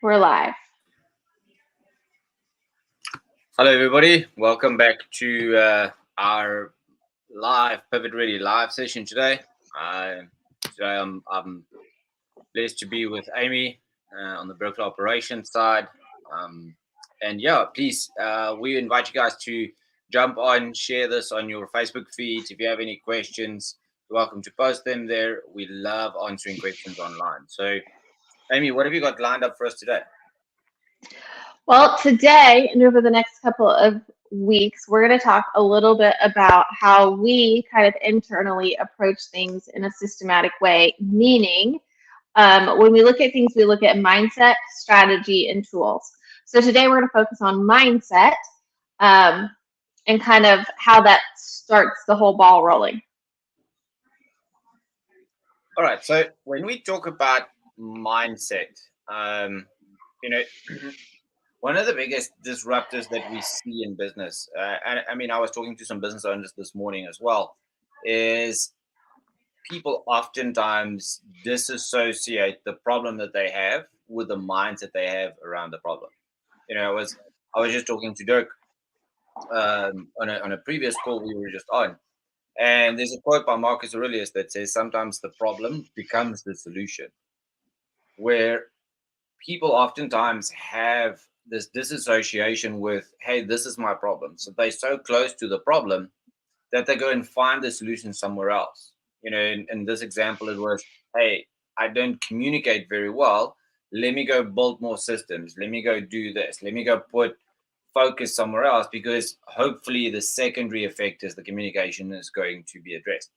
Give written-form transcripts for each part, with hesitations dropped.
We're live. Hello, everybody. Welcome back to our live Pivot Ready live session today. Uh, today I'm blessed to be with Amy on the Berkeley operations side. Um, and yeah, please, we invite you guys to jump on, share this on your Facebook feeds. If you have any questions, you're welcome to post them there. We love answering questions online. So, Amy, what have you got lined up for us today? Well, today and over the next couple of weeks, we're going to talk a little bit about how we kind of internally approach things in a systematic way, meaning when we look at things, we look at mindset, strategy, and tools. So today we're going to focus on mindset um, and kind of how that starts the whole ball rolling. All right. So when we talk about mindset, you know, one of the biggest disruptors that we see in business, and I mean, I was talking to some business owners this morning as well, is people oftentimes disassociate the problem that they have with the mindset they have around the problem. I was just talking to Dirk on a previous call we were just on, and there's a quote by Marcus Aurelius that says, "Sometimes the problem becomes the solution." Where people oftentimes have this disassociation with, hey, this is my problem. So they're so close to the problem that they go and find the solution somewhere else. In this example, it was, hey, I don't communicate very well. Let me go build more systems. Let me go do this. Let me go put focus somewhere else because hopefully the secondary effect is the communication is going to be addressed.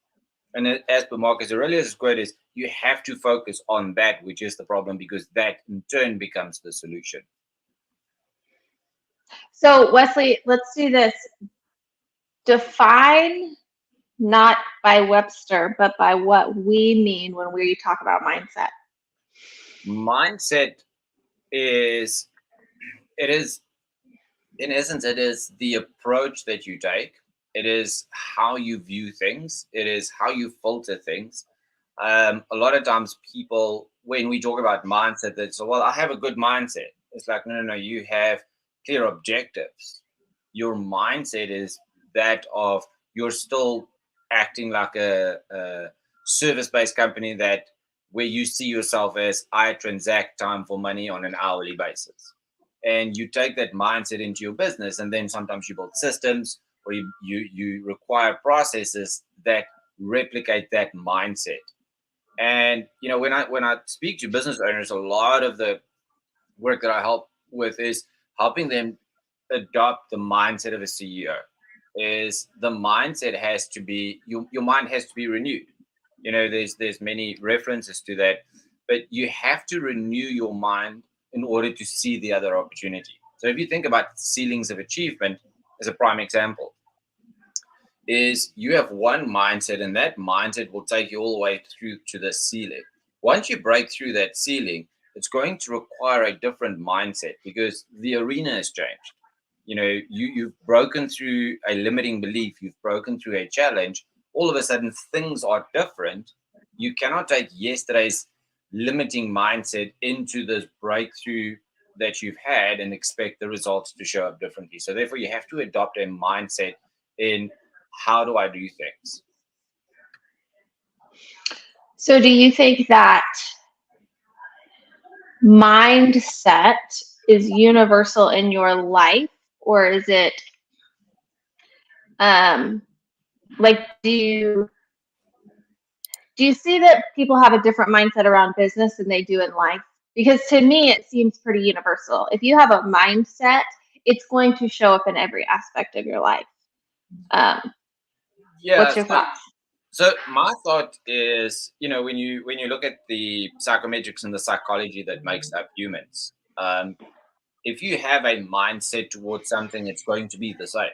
And as per Marcus Aurelius' quote is, you have to focus on that which is the problem because that in turn becomes the solution. So, Wesley, let's do this. Define not by Webster, but by what we mean when we talk about mindset. Mindset is, it is, in essence, it is the approach that you take. It is how you view things. It is how you filter things. A lot of times people, when we talk about mindset, they say, well, I have a good mindset. It's like, no, no, no, you have clear objectives. Your mindset is that of you're still acting like a service-based company that where you see yourself as I transact time for money on an hourly basis. And you take that mindset into your business, and then sometimes you build systems or you require processes that replicate that mindset. And when I speak to business owners, a lot of the work that I help with is helping them adopt the mindset of a CEO. Is the mindset has to be your mind has to be renewed. There's many references to that, but you have to renew your mind in order to see the other opportunity. So if you think about ceilings of achievement as a prime example, is you have one mindset and that mindset will take you all the way through to the ceiling. Once you break through that ceiling, it's going to require a different mindset because the arena has changed. You've broken through a limiting belief, you've broken through a challenge. All of a sudden things are different. You cannot take yesterday's limiting mindset into this breakthrough that you've had and expect the results to show up differently. So therefore you have to adopt a mindset in how do I do things? So, do you think that mindset is universal in your life, or is it um, like do you see that people have a different mindset around business than they do in life? Because to me, it seems pretty universal. If you have a mindset, it's going to show up in every aspect of your life. Um, Yeah. what's your thoughts? So my thought is, when you look at the psychometrics and the psychology that makes up humans, if you have a mindset towards something, it's going to be the same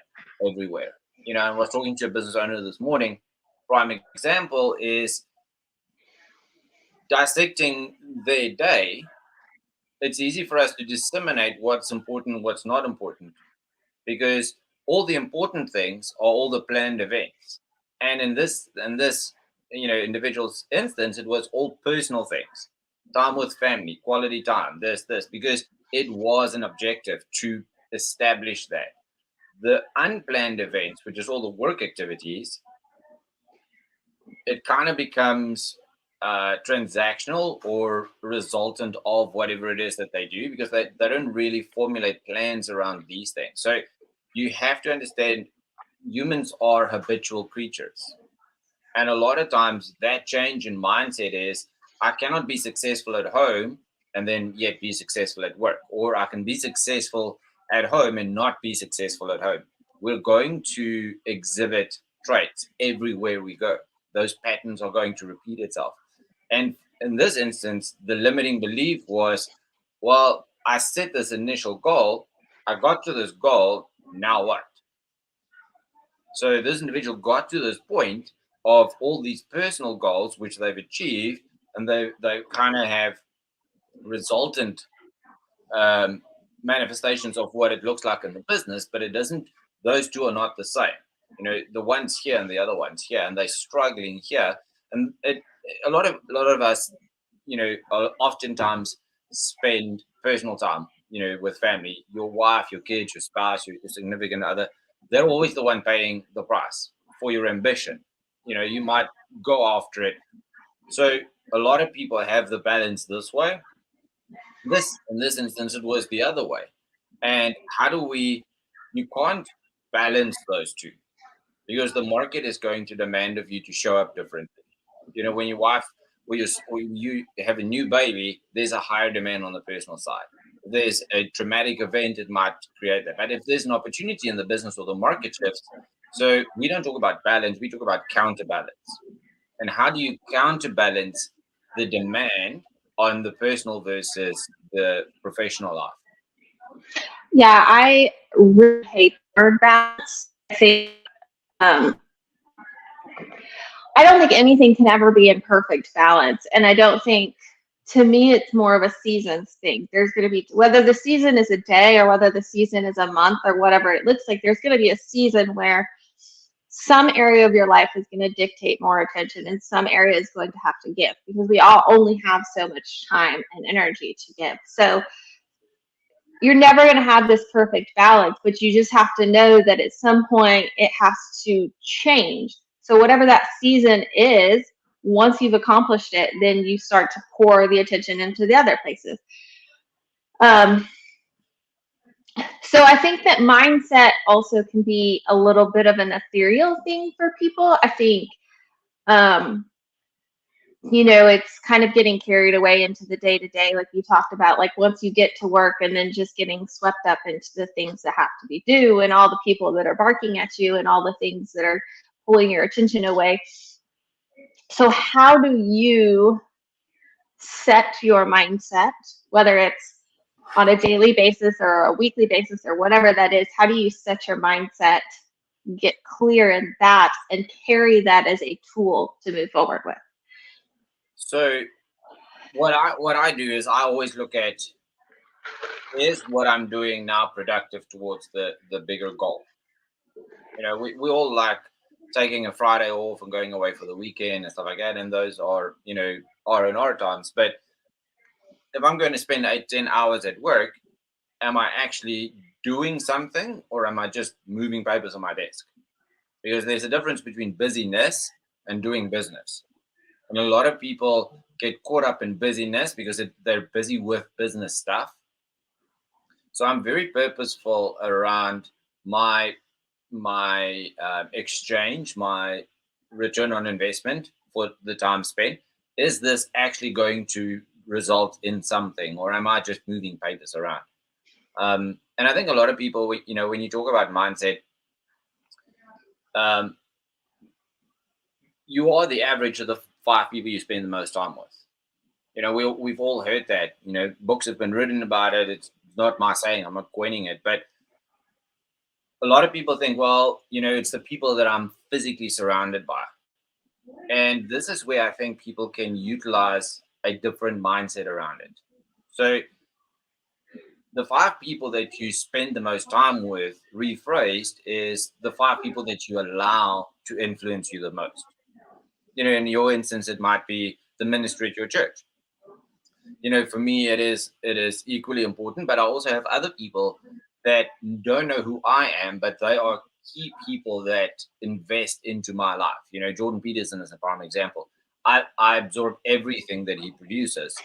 everywhere. I was talking to a business owner this morning. Prime example is dissecting their day. It's easy for us to disseminate what's important, what's not important, because all the important things are all the planned events. And in this individual's instance, it was all personal things. time with family, quality time, this, because it was an objective to establish that. The unplanned events, which is all the work activities, it kind of becomes transactional or resultant of whatever it is that they do, because they don't really formulate plans around these things. So you have to understand humans are habitual creatures. And a lot of times that change in mindset is, I cannot be successful at home and then yet be successful at work, or I can be successful at home and not be successful at home. We're going to exhibit traits everywhere we go. Those patterns are going to repeat itself. And in this instance, the limiting belief was, well, I set this initial goal, I got to this goal, now what? So this individual got to this point of all these personal goals which they've achieved, and they kind of have resultant manifestations of what it looks like in the business, but it doesn't. Those two are not the same. You know, the one's here and the other one's here, and they're struggling here. And a lot of us, you know, oftentimes spend personal time, you know, with family, your wife, your kids, your spouse, your significant other. They're always the one paying the price for your ambition. You know, you might go after it. So a lot of people have the balance this way. This, in this instance, it was the other way. And how do we? You can't balance those two, because the market is going to demand of you to show up differently. You know, when your wife or you have a new baby, there's a higher demand on the personal side. If there's a traumatic event, it might create that. But if there's an opportunity in the business or the market shifts, so we don't talk about balance, we talk about counterbalance. And how do you counterbalance the demand on the personal versus the professional life? Yeah, I really hate the word balance. I think um, I don't think anything can ever be in perfect balance, and I don't think. To me, it's more of a seasons thing. There's going to be, whether the season is a day or whether the season is a month or whatever it looks like, there's going to be a season where some area of your life is going to dictate more attention and some area is going to have to give, because we all only have so much time and energy to give. So you're never going to have this perfect balance, but you just have to know that at some point it has to change. So whatever that season is, once you've accomplished it, then you start to pour the attention into the other places. Um, so I think that mindset also can be a little bit of an ethereal thing for people. I think, um, you know, it's kind of getting carried away into the day to day, like you talked about, like once you get to work and then just getting swept up into the things that have to be due and all the people that are barking at you and all the things that are pulling your attention away. So how do you set your mindset, whether it's on a daily basis or a weekly basis or whatever that is? How do you set your mindset, get clear in that, and carry that as a tool to move forward with? So what I do is I always look at, is what I'm doing now productive towards the bigger goal. You know, we all like taking a Friday off and going away for the weekend and stuff like that, and those are, you know, R&R times. But if I'm going to spend 8-10 hours at work, am I actually doing something, or am I just moving papers on my desk? Because there's a difference between busyness and doing business. And a lot of people get caught up in busyness because they're busy with business stuff. So I'm very purposeful around my exchange, my return on investment for the time spent. Is this actually going to result in something, or am I just moving papers around? And I think a lot of people, you know, when you talk about mindset, um, you are the average of the 5 people you spend the most time with. You know, we've all heard that. You know, books have been written about it. It's not my saying. I'm not coining it. But a lot of people think, well, you know, it's the people that I'm physically surrounded by. And this is where I think people can utilize a different mindset around it. So the 5 people that you spend the most time with, rephrased, is the 5 people that you allow to influence you the most. You know, in your instance, it might be the ministry at your church. for me, it is equally important. But I also have other people that don't know who I am, but they are key people that invest into my life. Jordan Peterson is a prime example. I absorb everything that he produces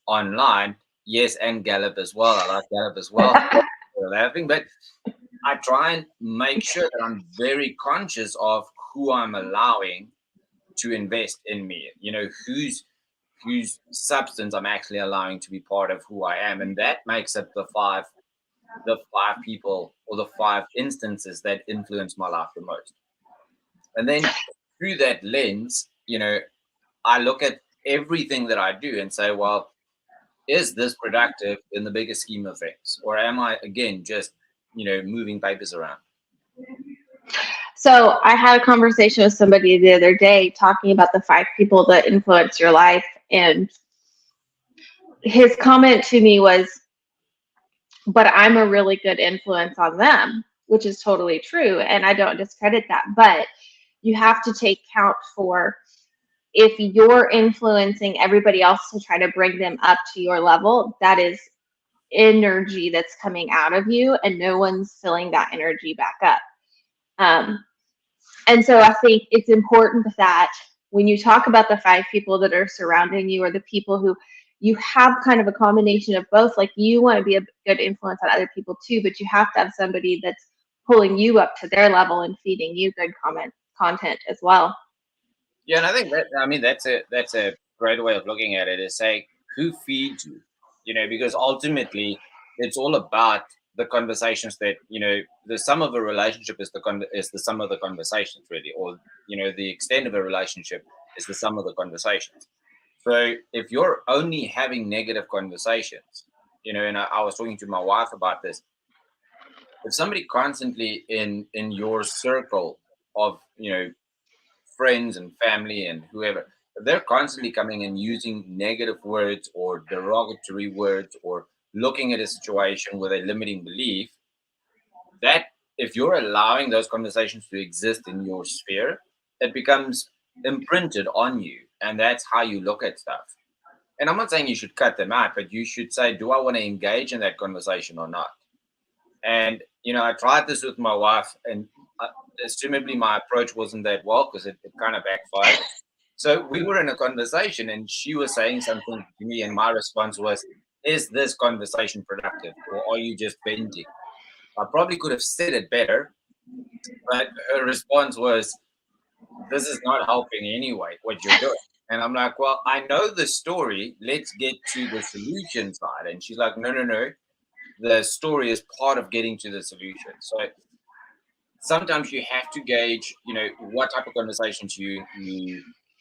online. Yes, and Gallup as well. I like Gallup as well. We're laughing, but I try and make sure that I'm very conscious of who I'm allowing to invest in me. Whose substance I'm actually allowing to be part of who I am, and that makes up the five people or the five instances that influence my life the most. And then through that lens, I look at everything that I do and say, well, is this productive in the bigger scheme of things, or am I again just moving papers around? So I had a conversation with somebody the other day talking about the 5 people that influence your life, and his comment to me was, but I'm a really good influence on them, which is totally true, and I don't discredit that. But you have to take count for, if you're influencing everybody else to try to bring them up to your level, that is energy that's coming out of you, and no one's filling that energy back up. And so I think it's important that when you talk about the 5 people that are surrounding you, or the people who you have kind of a combination of both, like you want to be a good influence on other people too, but you have to have somebody that's pulling you up to their level and feeding you good content as well. Yeah, and I think that's a great way of looking at it, is say who feeds you, because ultimately it's all about the conversations that the sum of a relationship is the sum of the conversations, really, or the extent of a relationship is the sum of the conversations. So if you're only having negative conversations, and I was talking to my wife about this, if somebody constantly in your circle of friends and family and whoever, if they're constantly coming and using negative words or derogatory words or looking at a situation with a limiting belief, that if you're allowing those conversations to exist in your sphere, it becomes imprinted on you, and that's how you look at stuff. And I'm not saying you should cut them out, but you should say, do I want to engage in that conversation or not? And I tried this with my wife, and assumably my approach wasn't that well, because it kind of backfired. So we were in a conversation, and she was saying something to me, and my response was, "Is this conversation productive, or are you just venting?" I probably could have said it better, but her response was, "This is not helping anyway, what you're doing." And I'm like, "Well, I know the story. Let's get to the solution side." And she's like, "No, no, no. The story is part of getting to the solution." So sometimes you have to gauge, what type of conversations you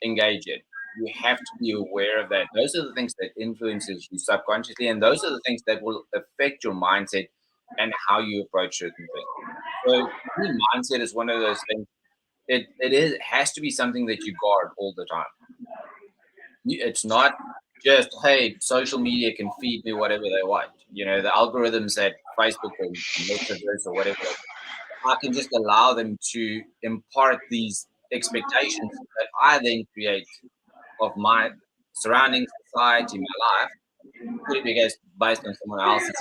engage in. You have to be aware of that. Those are the things that influences you subconsciously, and those are the things that will affect your mindset and how you approach certain things. So I mean, mindset is one of those things. It has to be something that you guard all the time. It's not just, hey, social media can feed me whatever they want. The algorithms at Facebook or Metaverse or whatever, I can just allow them to impart these expectations that I then create of my surroundings, society, my life, purely based on someone else's.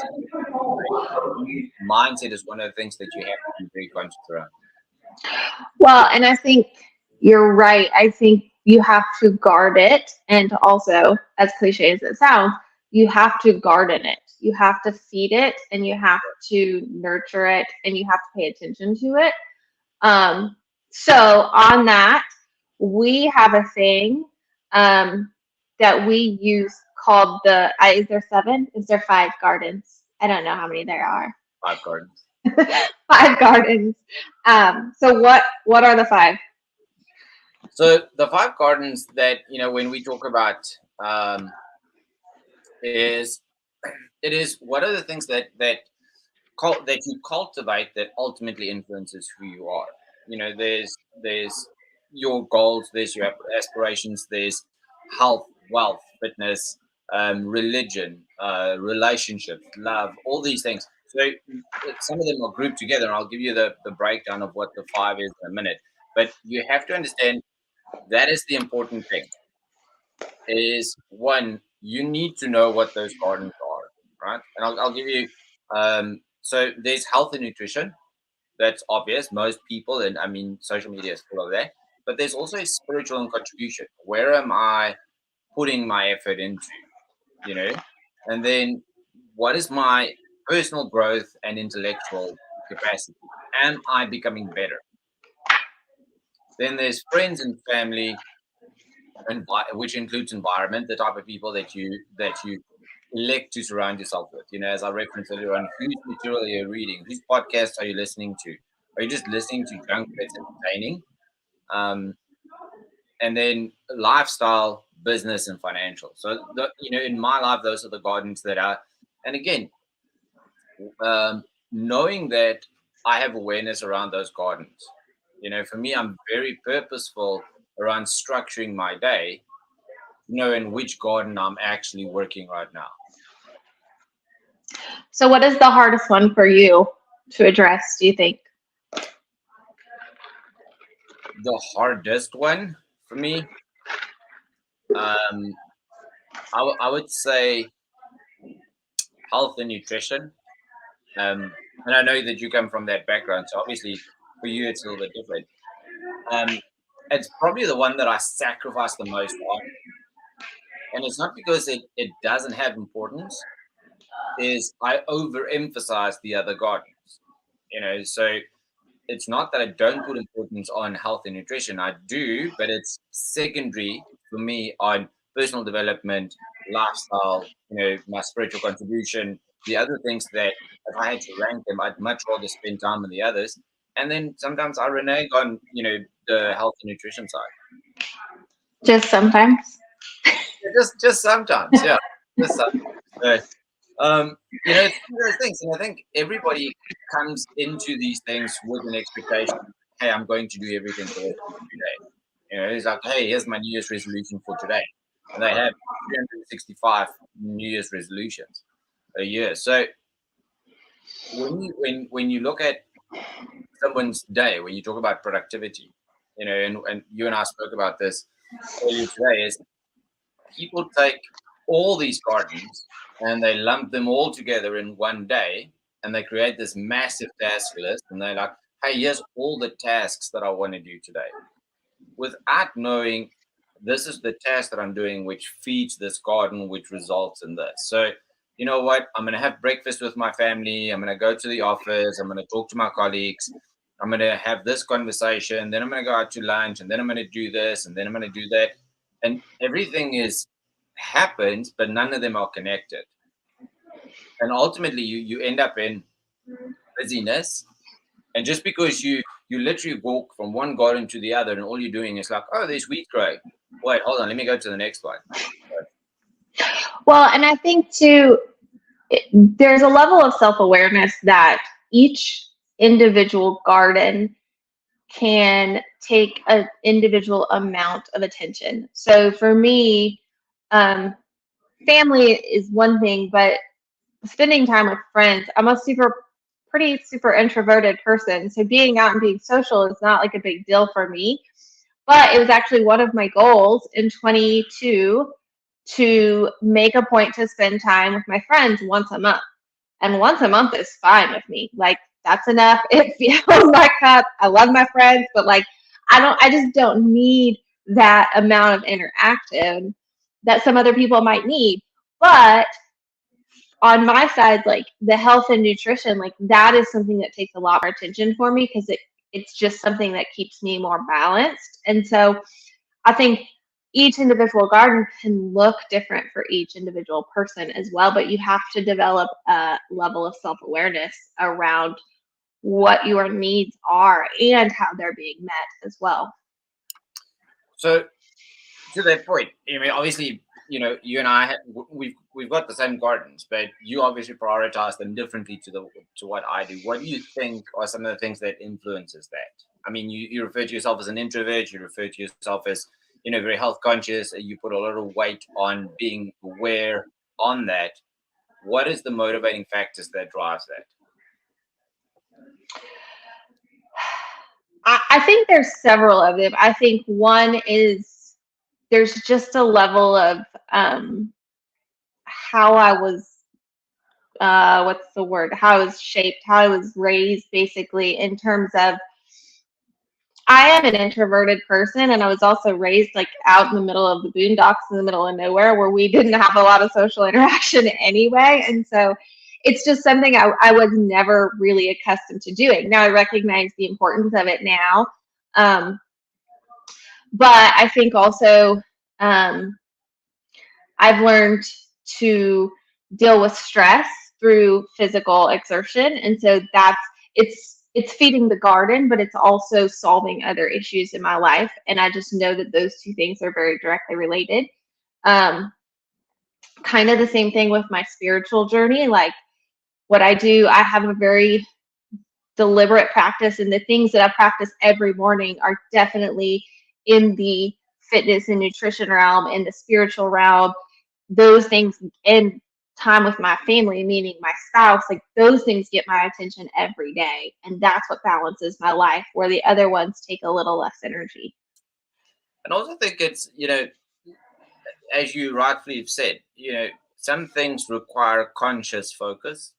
Mindset is one of the things that you have to be very conscious around. Well, and I think you're right. I think you have to guard it. And also, as cliche as it sounds, you have to garden it. You have to feed it, and you have to nurture it, and you have to pay attention to it. So, on that, we have a thing that we use called is there 7? Is there 5 gardens? I don't know how many there are. 5 gardens. 5 gardens. So what are the 5? So the 5 gardens that when we talk about is it is what are the things that you cultivate that ultimately influences who you are. There's your goals, there's your aspirations, there's health, wealth, fitness, religion, relationships, love, all these things. So some of them are grouped together, and I'll give you the breakdown of what the 5 is in a minute. But you have to understand that is the important thing. Is one, you need to know what those gardens are, right? And I'll give you. So there's health and nutrition. That's obvious. Most people, and I mean, social media is full of that. But there's also spiritual and contribution. Where am I putting my effort into? You know, and then what is my personal growth and intellectual capacity? Am I becoming better? Then there's friends and family, and which includes environment, the type of people that you elect to surround yourself with. You know, as I referenced earlier on, whose material are you reading? Whose podcasts are you listening to? Are you just listening to junk that's entertaining? Um, and then lifestyle, business, and financial. So, in my life, those are the gardens that are. And again, knowing that I have awareness around those gardens. For me, I'm very purposeful around structuring my day, knowing which garden I'm actually working right now. So what is the hardest one for you to address, do you think? The hardest one for me, um, I would say health and nutrition. And I know that you come from that background, so obviously for you it's a little bit different. Um, it's probably the one that I sacrifice the most on, and it's not because it doesn't have importance. Is I overemphasize the other gardens. So it's not that I don't put importance on health and nutrition. I do, but it's secondary for me on personal development, lifestyle, my spiritual contribution, the other things that if I had to rank them, I'd much rather spend time on the others. And then sometimes I renege on, the health and nutrition side. Just sometimes? Just sometimes, yeah. Just sometimes. So, it's one of those things, and I think everybody comes into these things with an expectation. Hey, I'm going to do everything for the rest of today. It's like, hey, here's my New Year's resolution for today, and they have 365 New Year's resolutions a year. So when you look at someone's day, when you talk about productivity, and you and I spoke about this earlier today, is people take all these gardens and they lump them all together in one day and they create this massive task list and they're like, hey, here's all the tasks that I want to do today, without knowing this is the task that I'm doing which feeds this garden, which results in this. So you know what, I'm going to have breakfast with my family, I'm going to go to the office, I'm going to talk to my colleagues, I'm going to have this conversation, then I'm going to go out to lunch, and then I'm going to do this, and then I'm going to do that, and everything is happens, but none of them are connected. And ultimately, you end up in busyness. And just because you literally walk from one garden to the other, and all you're doing is like, oh, there's wheat growing. Wait, hold on, let me go to the next one. Well, and I think too, there's a level of self-awareness that each individual garden can take an individual amount of attention. So for me, family is one thing, but spending time with friends, I'm a pretty super introverted person. So being out and being social is not like a big deal for me. But it was actually one of my goals in 22 to make a point to spend time with my friends once a month. And once a month is fine with me. Like, that's enough. It fills my cup. I love my friends, but like, I just don't need that amount of interaction that some other people might need. But on my side, like the health and nutrition, like that is something that takes a lot more attention for me because it's just something that keeps me more balanced. And so I think each individual garden can look different for each individual person as well, but you have to develop a level of self-awareness around what your needs are and how they're being met as well. So to that point, I mean, obviously, you and I we've got the same gardens, but you obviously prioritize them differently to what I do. What do you think are some of the things that influences that? I mean, you refer to yourself as an introvert. You refer to yourself as very health conscious. You put a lot of weight on being aware on that. What is the motivating factors that drives that? I think there's several of them. I think one is there's just a level of how I was, what's the word? How I was shaped, how I was raised, basically, in terms of I am an introverted person, and I was also raised like out in the middle of the boondocks in the middle of nowhere where we didn't have a lot of social interaction anyway. And so it's just something I was never really accustomed to doing. Now I recognize the importance of it now. But I think also I've learned to deal with stress through physical exertion. And so it's feeding the garden, but it's also solving other issues in my life. And I just know that those two things are very directly related. Kind of the same thing with my spiritual journey. Like what I do, I have a very deliberate practice, and the things that I practice every morning are definitely in the fitness and nutrition realm, in the spiritual realm. Those things, and time with my family, meaning my spouse, like those things get my attention every day. And that's what balances my life, where the other ones take a little less energy. And I also think it's, as you rightfully have said, some things require conscious focus,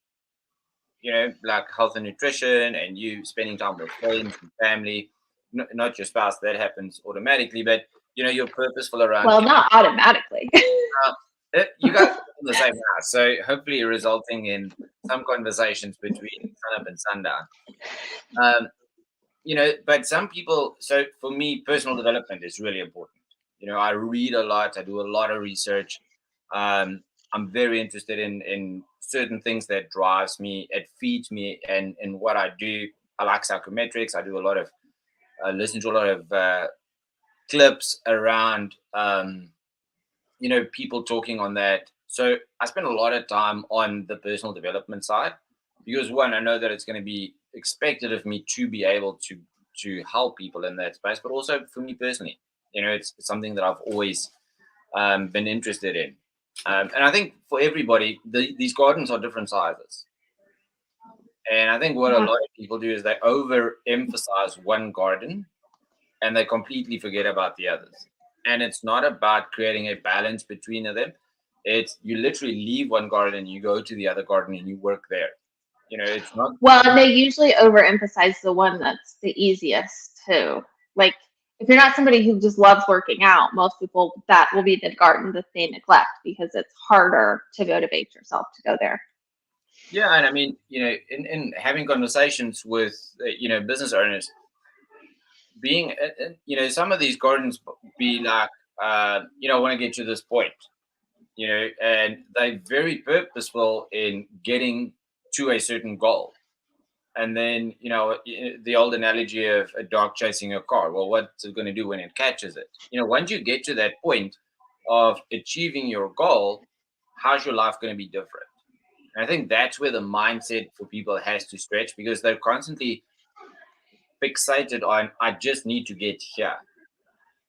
like health and nutrition, and you spending time with friends and family, not your spouse, that happens automatically, but you're purposeful around Well, not automatically. you guys are in the same house, so hopefully resulting in some conversations between sun up and sundown. But some people, so for me, personal development is really important. I read a lot, I do a lot of research. I'm very interested in certain things that drives me, it feeds me, and what I do. I like psychometrics. I do a lot of listen to a lot of clips around people talking on that. So I spend a lot of time on the personal development side because, one, I know that it's going to be expected of me to be able to help people in that space, but also for me personally, it's something that I've always been interested in. And I think for everybody, these gardens are different sizes. And I think what a lot of people do is they overemphasize one garden and they completely forget about the others. And it's not about creating a balance between them. It's you literally leave one garden and you go to the other garden and you work there. It's not. Well, and they usually overemphasize the one that's the easiest too. Like if you're not somebody who just loves working out, most people, that will be the garden that they neglect because it's harder to motivate yourself to go there. Yeah, and I mean, in having conversations with business owners, being some of these gardens be like I want to get to this point, and they're very purposeful in getting to a certain goal. And then the old analogy of a dog chasing a car. Well, what's it going to do when it catches it? Once you get to that point of achieving your goal, how's your life going to be different? And I think that's where the mindset for people has to stretch, because they're constantly fixated on, I just need to get here.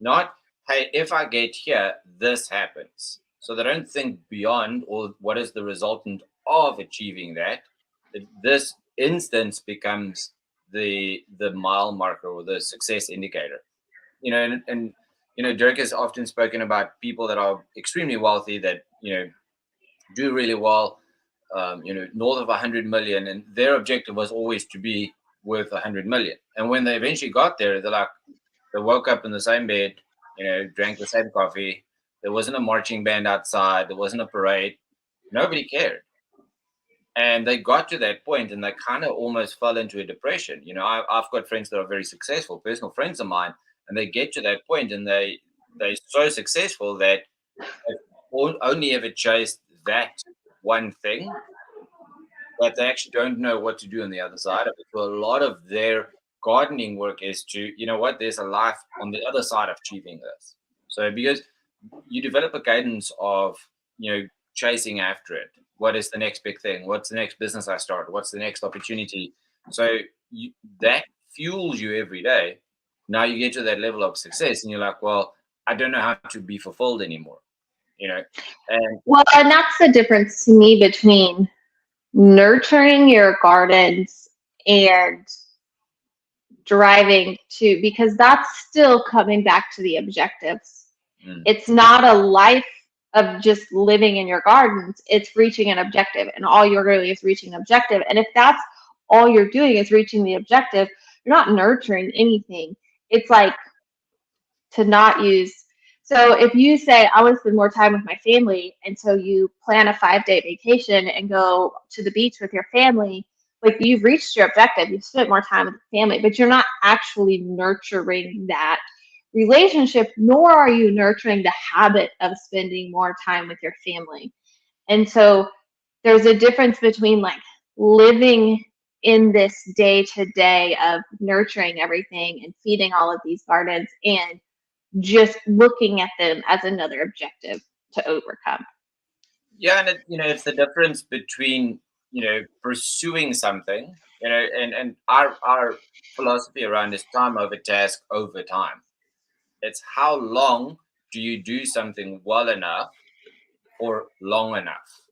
Not, hey, if I get here, this happens. So they don't think beyond, or what is the resultant of achieving that. This instance becomes the mile marker or the success indicator. And Dirk has often spoken about people that are extremely wealthy that do really well, north of 100 million, and their objective was always to be worth 100 million. And when they eventually got there, they woke up in the same bed, drank the same coffee. There wasn't a marching band outside. There wasn't a parade. Nobody cared. And they got to that point and they kind of almost fell into a depression. I've got friends that are very successful, personal friends of mine, and they get to that point and they're so successful that they only ever chased that one thing, but they actually don't know what to do on the other side of it. So a lot of their gardening work is to, there's a life on the other side of achieving this. So because you develop a cadence of, chasing after it. What is the next big thing? What's the next business I start? What's the next opportunity? So that fuels you every day. Now you get to that level of success and you're like, well, I don't know how to be fulfilled anymore, And that's the difference to me between nurturing your gardens and driving to, because that's still coming back to the objectives. It's not a life of just living in your gardens. It's reaching an objective, and all you're really is reaching an objective. And if that's all you're doing is reaching the objective, you're not nurturing anything. It's like to not use. So if you say, I want to spend more time with my family, and so you plan a 5-day vacation and go to the beach with your family, like you've reached your objective, you've spent more time with the family, but you're not actually nurturing that relationship, nor are you nurturing the habit of spending more time with your family. And so there's a difference between like living in this day to day of nurturing everything and feeding all of these gardens and just looking at them as another objective to overcome. Yeah, and it's the difference between pursuing something, and our philosophy around is time over task over time. It's how long do you do something well enough or long enough?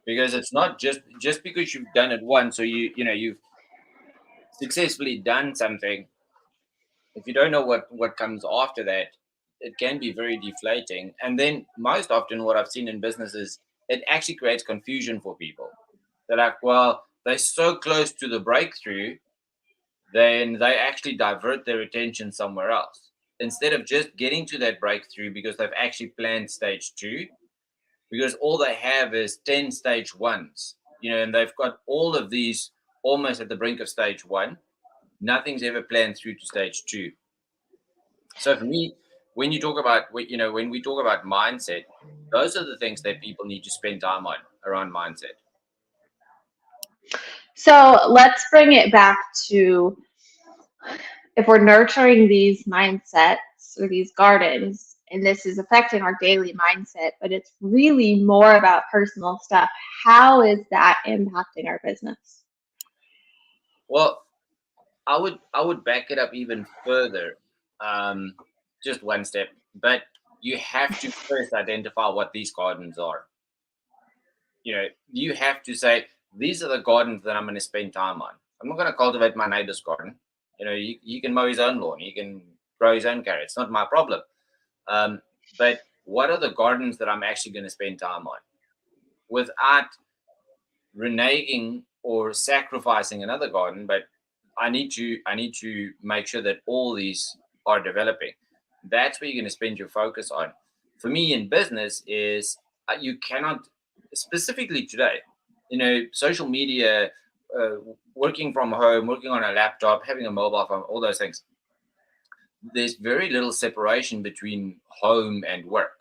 Because it's not just because you've done it once, or you've successfully done something. If you don't know what comes after that, it can be very deflating. And then most often what I've seen in businesses, it actually creates confusion for people. They're like, well, they're so close to the breakthrough, then they actually divert their attention somewhere else instead of just getting to that breakthrough, because they've actually planned stage 2, because all they have is 10 stage 1s, and they've got all of these almost at the brink of stage 1. Nothing's ever planned through to stage 2. So for me, when you talk about, when we talk about mindset, those are the things that people need to spend time on around mindset. So let's bring it back to, if we're nurturing these mindsets or these gardens, and this is affecting our daily mindset, but it's really more about personal stuff, how is that impacting our business? Well, I would back it up even further, just one step. But you have to first identify what these gardens are. You have to say, these are the gardens that I'm going to spend time on. I'm not going to cultivate my neighbor's garden. He can mow his own lawn. He can grow his own carrots. It's not my problem. But what are the gardens that I'm actually going to spend time on, without reneging or sacrificing another garden? But I need to make sure that all these are developing. That's where you're going to spend your focus on. For me in business is, you cannot, specifically today, social media, working from home, working on a laptop, having a mobile phone, all those things. There's very little separation between home and work.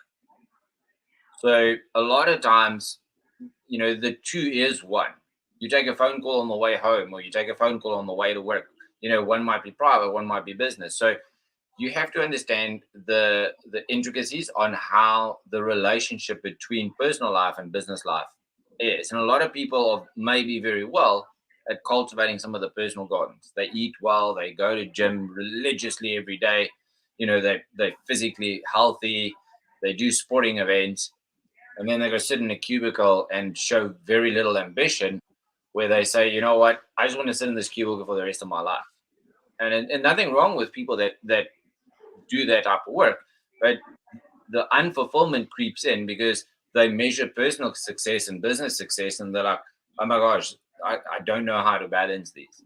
So a lot of times, the two is one. You take a phone call on the way home, or you take a phone call on the way to work. One might be private, one might be business. So you have to understand the intricacies on how the relationship between personal life and business life is. And a lot of people are maybe very well at cultivating some of the personal gardens. They eat well, they go to gym religiously every day, they're physically healthy, they do sporting events, and then they go sit in a cubicle and show very little ambition, where they say, you know what, I just want to sit in this cubicle for the rest of my life. And nothing wrong with people that do that type of work, but the unfulfillment creeps in because they measure personal success and business success, and they're like, oh my gosh, I don't know how to balance these.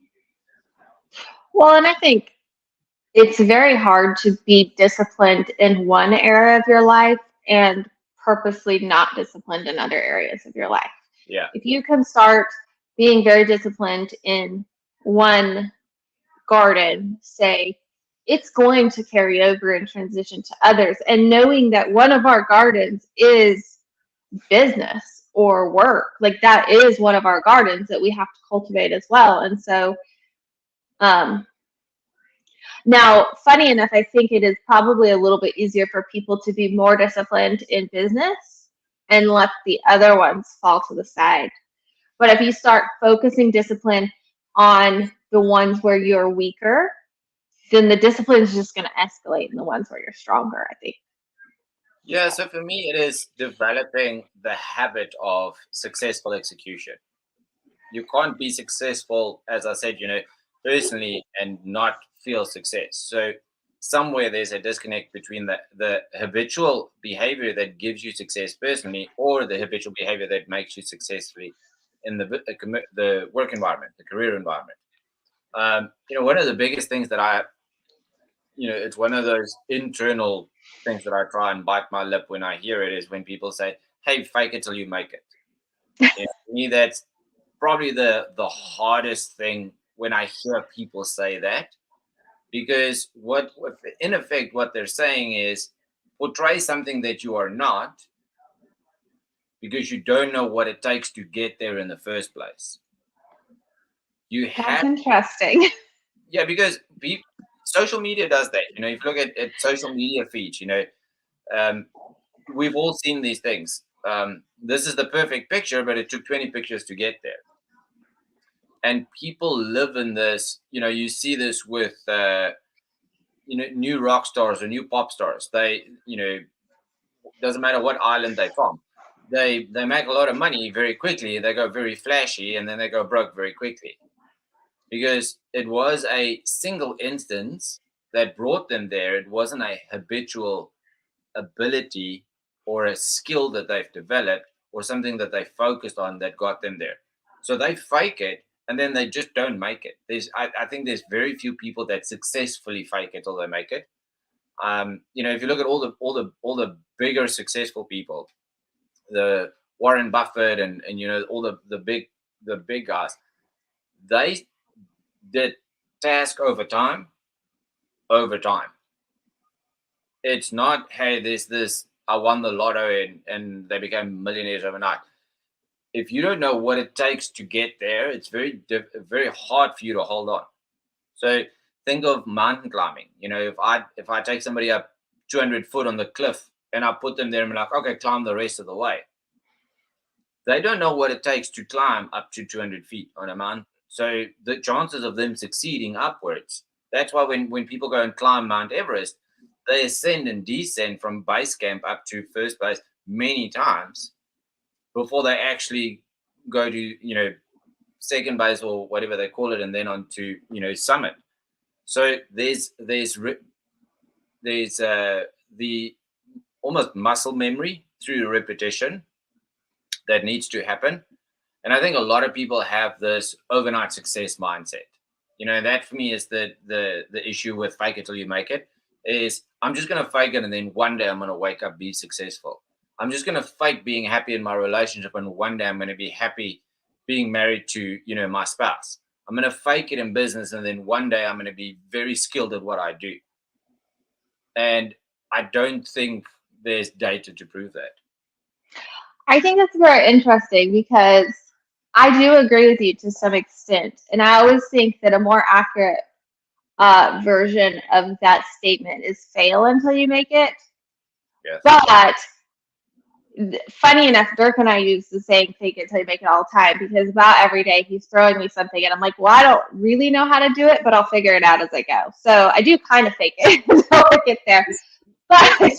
Well, and I think it's very hard to be disciplined in one area of your life and purposely not disciplined in other areas of your life. Yeah. If you can start being very disciplined in one garden, say, it's going to carry over and transition to others. And knowing that one of our gardens is business or work, like that is one of our gardens that we have to cultivate as well. And so, now, funny enough, I think it is probably a little bit easier for people to be more disciplined in business and let the other ones fall to the side. But if you start focusing discipline on the ones where you're weaker, then the discipline is just going to escalate in the ones where you're stronger, I think. Yeah, so for me, it is developing the habit of successful execution. You can't be successful, as I said, personally, and not feel success. So somewhere there's a disconnect between the habitual behavior that gives you success personally, or the habitual behavior that makes you successfully in the work environment, the career environment. One of the biggest things that it's one of those internal things that I try and bite my lip when I hear it, is when people say, "Hey, fake it till you make it." To me, that's probably the hardest thing when I hear people say that, because what in effect what they're saying is, portray something that you are not, because you don't know what it takes to get there in the first place. You That's have, interesting. yeah, because social media does that. If you look at social media feeds, um, we've all seen these things. This is the perfect picture, but it took 20 pictures to get there. And people live in this. You see this with new rock stars or new pop stars. They, doesn't matter what island they're from. They make a lot of money very quickly. They go very flashy, and then they go broke very quickly, because it was a single instance that brought them there. It wasn't a habitual ability or a skill that they've developed or something that they focused on that got them there. So they fake it, and then they just don't make it. I think there's very few people that successfully fake it till they make it. If you look at all the bigger successful people, the Warren Buffett and all the big guys, they did task over time. It's not, hey, there's this, I won the lotto and they became millionaires overnight. If you don't know what it takes to get there, it's very hard for you to hold on. So think of mountain climbing. If I take somebody up 200 foot on the cliff and I put them there and be like, okay, climb the rest of the way, they don't know what it takes to climb up to 200 feet on a mountain. So the chances of them succeeding upwards, that's why when people go and climb Mount Everest, they ascend and descend from base camp up to first base many times before they actually go to, second base or whatever they call it, and then on to, summit. So there's the almost muscle memory through repetition that needs to happen. And I think a lot of people have this overnight success mindset. That for me is the issue with fake it till you make it. Is I'm just going to fake it, and then one day I'm going to wake up, be successful. I'm just going to fake being happy in my relationship, and one day I'm going to be happy being married to, my spouse. I'm going to fake it in business, and then one day I'm going to be very skilled at what I do. And I don't think there's data to prove that. I think that's very interesting, because I do agree with you to some extent. And I always think that a more accurate version of that statement is fail until you make it. Yes. But funny enough, Dirk and I use the saying fake it till you make it all the time, because about every day he's throwing me something and I'm like, well, I don't really know how to do it, but I'll figure it out as I go. So I do kind of fake it until I get there. But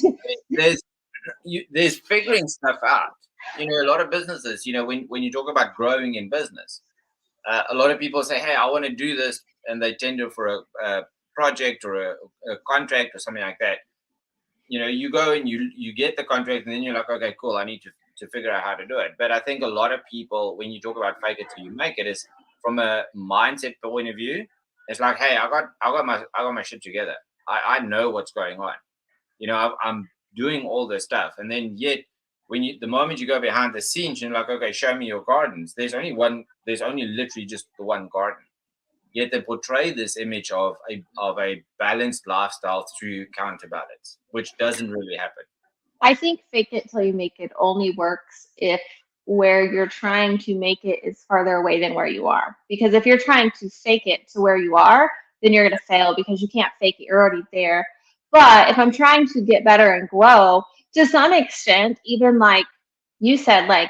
there's figuring stuff out. A lot of businesses, when you talk about growing in business, a lot of people say, hey, I want to do this, and they tender for a project or a contract or something like that. You go and you get the contract, and then you're like, okay, cool, I need to figure out how to do it. But I think a lot of people, when you talk about fake it till you make it, is from a mindset point of view. It's like, hey, I got my shit together. I know what's going on. I'm doing all this stuff, and then yet the moment you go behind the scenes, you're like, okay, show me your gardens. There's only literally just the one garden. Yet they portray this image of a balanced lifestyle through counterbalance, which doesn't really happen. I think fake it till you make it only works if where you're trying to make it is farther away than where you are. Because if you're trying to fake it to where you are, then you're going to fail, because you can't fake it. You're already there. But if I'm trying to get better and grow, to some extent, even like you said, like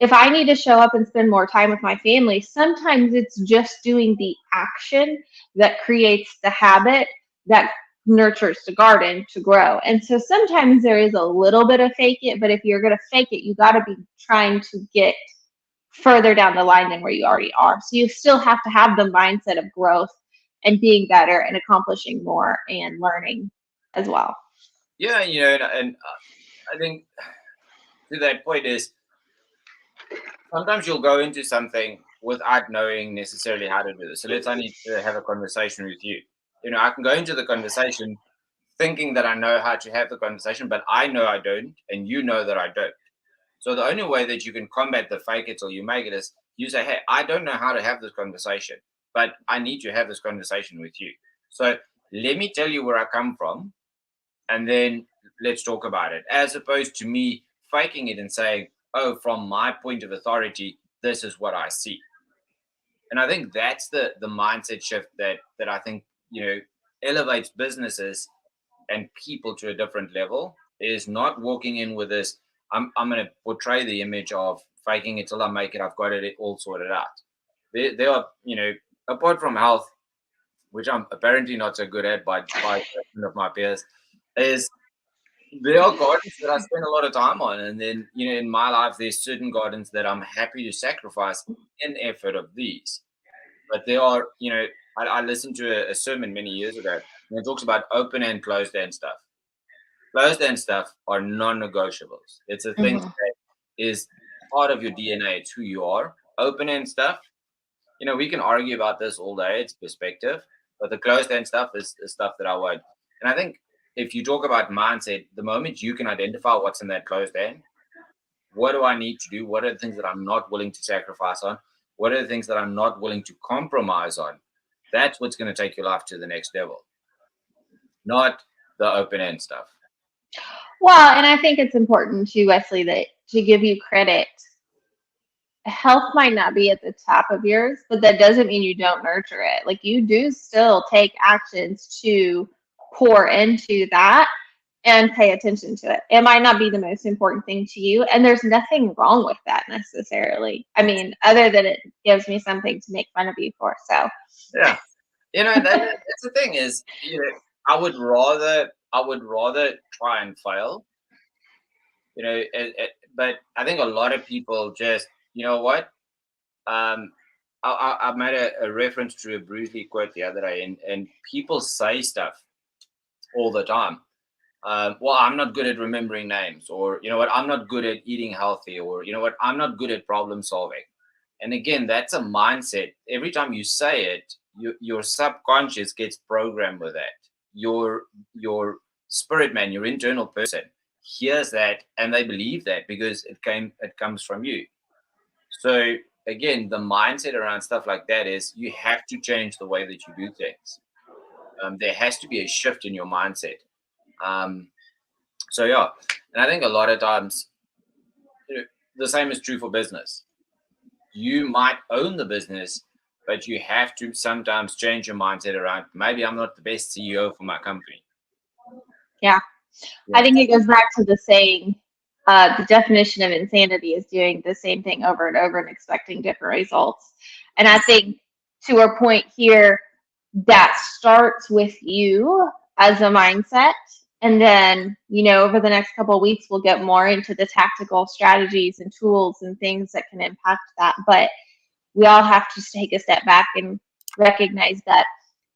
if I need to show up and spend more time with my family, sometimes it's just doing the action that creates the habit that nurtures the garden to grow. And so sometimes there is a little bit of fake it, but if you're going to fake it, you got to be trying to get further down the line than where you already are. So you still have to have the mindset of growth and being better and accomplishing more and learning as well. Yeah, and I think to that point is sometimes you'll go into something without knowing necessarily how to do this. So let's say I need to have a conversation with you. I can go into the conversation thinking that I know how to have the conversation, but I know I don't, and you know that I don't. So the only way that you can combat the fake it till you make it is you say, hey, I don't know how to have this conversation, but I need to have this conversation with you. So let me tell you where I come from, and then let's talk about it, as opposed to me faking it and saying, oh, from my point of authority, this is what I see. And I think that's the mindset shift that I think, elevates businesses and people to a different level, is not walking in with this, I'm going to portray the image of faking it till I make it, I've got it all sorted out. There are, apart from health, which I'm apparently not so good at by of my peers, is there are gardens that I spend a lot of time on. And then, in my life, there's certain gardens that I'm happy to sacrifice in effort of these. But there are, I listened to a sermon many years ago, and it talks about open and closed end stuff. Closed end stuff are non-negotiables. It's a thing that is part of your DNA. It's who you are. Open end stuff, we can argue about this all day. It's perspective. But the closed end stuff is stuff that I won't. And I think if you talk about mindset, the moment you can identify what's in that closed end, what do I need to do? What are the things that I'm not willing to sacrifice on? What are the things that I'm not willing to compromise on? That's what's going to take your life to the next level, not the open end stuff. Well, and I think it's important too, Wesley, that to give you credit. Health might not be at the top of yours, but that doesn't mean you don't nurture it. Like, you do still take actions to pour into that and pay attention to it. It might not be the most important thing to you, and there's nothing wrong with that necessarily. I mean, other than it gives me something to make fun of you for. So yeah, that's the thing is, I would rather try and fail, but I think a lot of people just, you know what? I made a reference to a Bruce Lee quote the other day, and people say stuff all the time. Well, I'm not good at remembering names, or I'm not good at eating healthy, or I'm not good at problem solving. And again, that's a mindset. Every time you say it, your subconscious gets programmed with that. Your spirit man, your internal person, hears that, and they believe that because it comes from you. So again, the mindset around stuff like that is you have to change the way that you do things. There has to be a shift in your mindset. So yeah, and I think a lot of times, the same is true for business. You might own the business, but you have to sometimes change your mindset around, maybe I'm not the best CEO for my company. Yeah. I think it goes back to the saying, the definition of insanity is doing the same thing over and over and expecting different results. And I think, to our point here, that starts with you as a mindset. And then, over the next couple of weeks, we'll get more into the tactical strategies and tools and things that can impact that. But we all have to take a step back and recognize that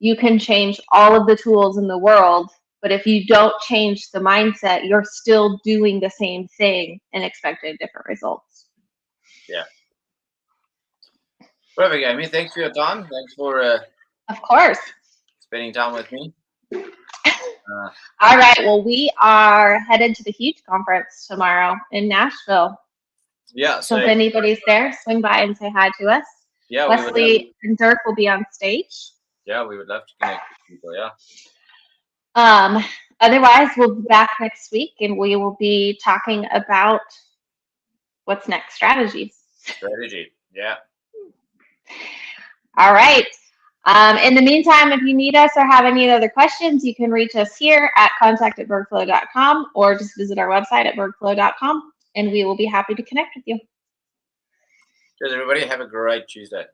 you can change all of the tools in the world, but if you don't change the mindset, you're still doing the same thing and expecting different results. Yeah. Perfect, Amy. Thanks for your time. Thanks for of course, spending time with me. All right. Well, we are headed to the Huge Conference tomorrow in Nashville. Yeah. So if anybody's there, swing by and say hi to us. Yeah. Wesley and Dirk will be on stage. Yeah, we would love to connect with people. Yeah. Otherwise, we'll be back next week, and we will be talking about what's next, strategy. Yeah. All right. In the meantime, if you need us or have any other questions, you can reach us here at contact@bergflow.com, or just visit our website at bergflow.com, and we will be happy to connect with you. Cheers, everybody. Have a great Tuesday.